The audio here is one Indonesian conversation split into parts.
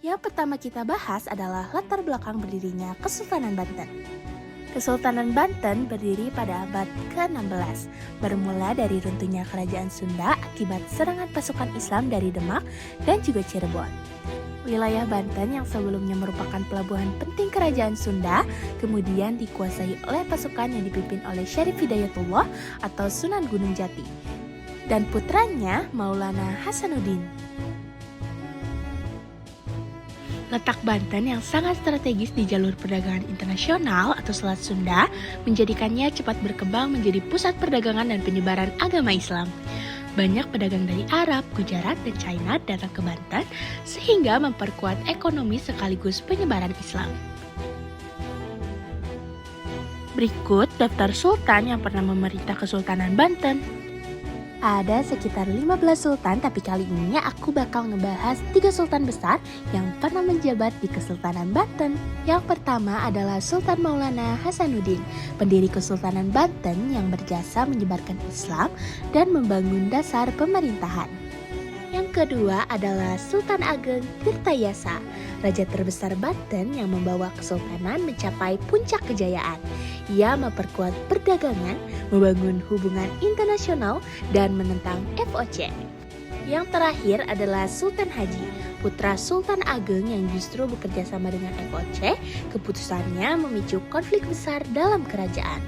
Yang pertama kita bahas adalah latar belakang berdirinya Kesultanan Banten. Kesultanan Banten berdiri pada abad ke-16, bermula dari runtuhnya kerajaan Sunda akibat serangan pasukan Islam dari Demak dan juga Cirebon. Wilayah Banten yang sebelumnya merupakan pelabuhan penting kerajaan Sunda, kemudian dikuasai oleh pasukan yang dipimpin oleh Syarif Hidayatullah atau Sunan Gunung Jati, dan putranya Maulana Hasanuddin. Letak Banten yang sangat strategis di jalur perdagangan internasional atau Selat Sunda menjadikannya cepat berkembang menjadi pusat perdagangan dan penyebaran agama Islam. Banyak pedagang dari Arab, Gujarat, dan China datang ke Banten sehingga memperkuat ekonomi sekaligus penyebaran Islam. Berikut daftar sultan yang pernah memerintah Kesultanan Banten. Ada sekitar 15 sultan, tapi kali ini aku bakal ngebahas 3 sultan besar yang pernah menjabat di Kesultanan Banten. Yang pertama adalah Sultan Maulana Hasanuddin, pendiri Kesultanan Banten yang berjasa menyebarkan Islam dan membangun dasar pemerintahan. Yang kedua adalah Sultan Ageng Tirtayasa, raja terbesar Banten yang membawa kesultanan mencapai puncak kejayaan. Ia memperkuat perdagangan, membangun hubungan internasional, dan menentang VOC. Yang terakhir adalah Sultan Haji, putra Sultan Ageng yang justru bekerja sama dengan VOC. Keputusannya memicu konflik besar dalam kerajaan.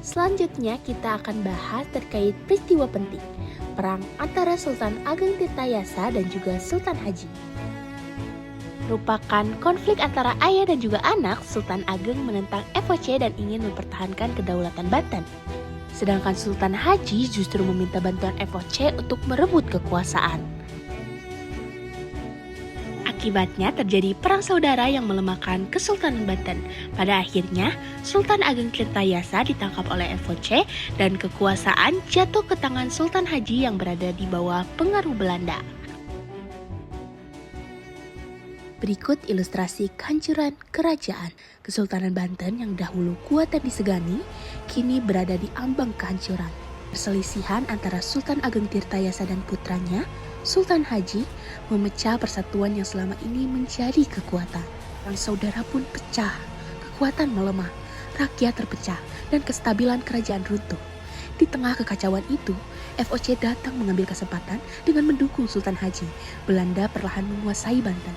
Selanjutnya kita akan bahas terkait peristiwa penting, perang antara Sultan Ageng Tirtayasa dan juga Sultan Haji. Merupakan konflik antara ayah dan juga anak. Sultan Ageng menentang VOC dan ingin mempertahankan kedaulatan Banten. Sedangkan Sultan Haji justru meminta bantuan VOC untuk merebut kekuasaan. Akibatnya terjadi perang saudara yang melemahkan Kesultanan Banten. Pada akhirnya, Sultan Ageng Tirtayasa ditangkap oleh VOC dan kekuasaan jatuh ke tangan Sultan Haji yang berada di bawah pengaruh Belanda. Berikut ilustrasi kehancuran kerajaan Kesultanan Banten yang dahulu kuat dan disegani, kini berada di ambang kehancuran. Perselisihan antara Sultan Ageng Tirtayasa dan putranya, Sultan Haji, memecah persatuan yang selama ini menjadi kekuatan. Perang saudara pun pecah, kekuatan melemah, rakyat terpecah, dan kestabilan kerajaan runtuh. Di tengah kekacauan itu, VOC datang mengambil kesempatan dengan mendukung Sultan Haji. Belanda perlahan menguasai Banten.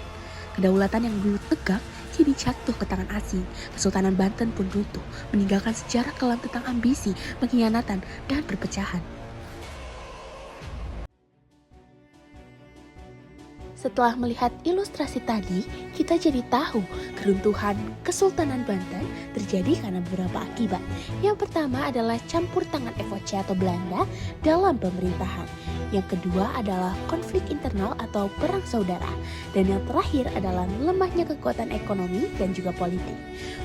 Kedaulatan yang dulu tegak kini jatuh ke tangan asing. Kesultanan Banten pun runtuh, meninggalkan sejarah kelam tentang ambisi, pengkhianatan, dan perpecahan. Setelah melihat ilustrasi tadi, kita jadi tahu keruntuhan Kesultanan Banten terjadi karena beberapa akibat. Yang pertama adalah campur tangan VOC atau Belanda dalam pemerintahan. Yang kedua adalah konflik internal atau perang saudara. Dan yang terakhir adalah melemahnya kekuatan ekonomi dan juga politik.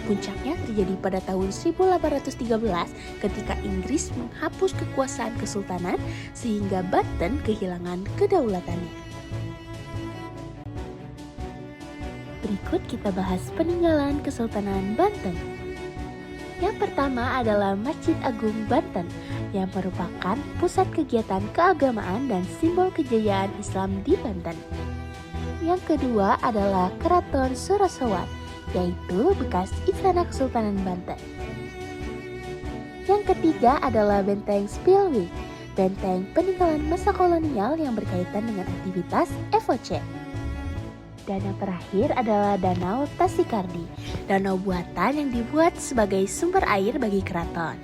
Puncaknya terjadi pada tahun 1813 ketika Inggris menghapus kekuasaan kesultanan sehingga Banten kehilangan kedaulatannya. Berikut kita bahas peninggalan Kesultanan Banten. Yang pertama adalah Masjid Agung Banten yang merupakan pusat kegiatan keagamaan dan simbol kejayaan Islam di Banten. Yang kedua adalah Keraton Sorosowat, yaitu bekas istana Kesultanan Banten. Yang ketiga adalah Benteng Spilwijk, benteng peninggalan masa kolonial yang berkaitan dengan aktivitas VOC. Dan yang terakhir adalah Danau Tasikardi, danau buatan yang dibuat sebagai sumber air bagi keraton.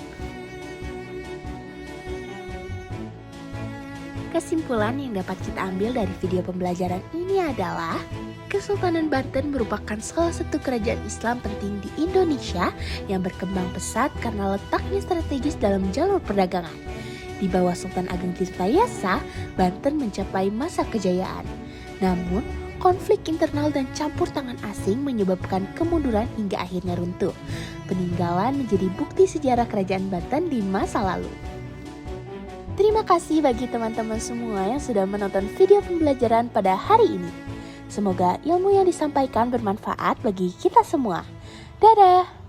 Kesimpulan yang dapat kita ambil dari video pembelajaran ini adalah Kesultanan Banten merupakan salah satu kerajaan Islam penting di Indonesia yang berkembang pesat karena letaknya strategis dalam jalur perdagangan. Di bawah Sultan Ageng Tirtayasa, Banten mencapai masa kejayaan. Namun, konflik internal dan campur tangan asing menyebabkan kemunduran hingga akhirnya runtuh. Peninggalan menjadi bukti sejarah kerajaan Banten di masa lalu. Terima kasih bagi teman-teman semua yang sudah menonton video pembelajaran pada hari ini. Semoga ilmu yang disampaikan bermanfaat bagi kita semua. Dadah!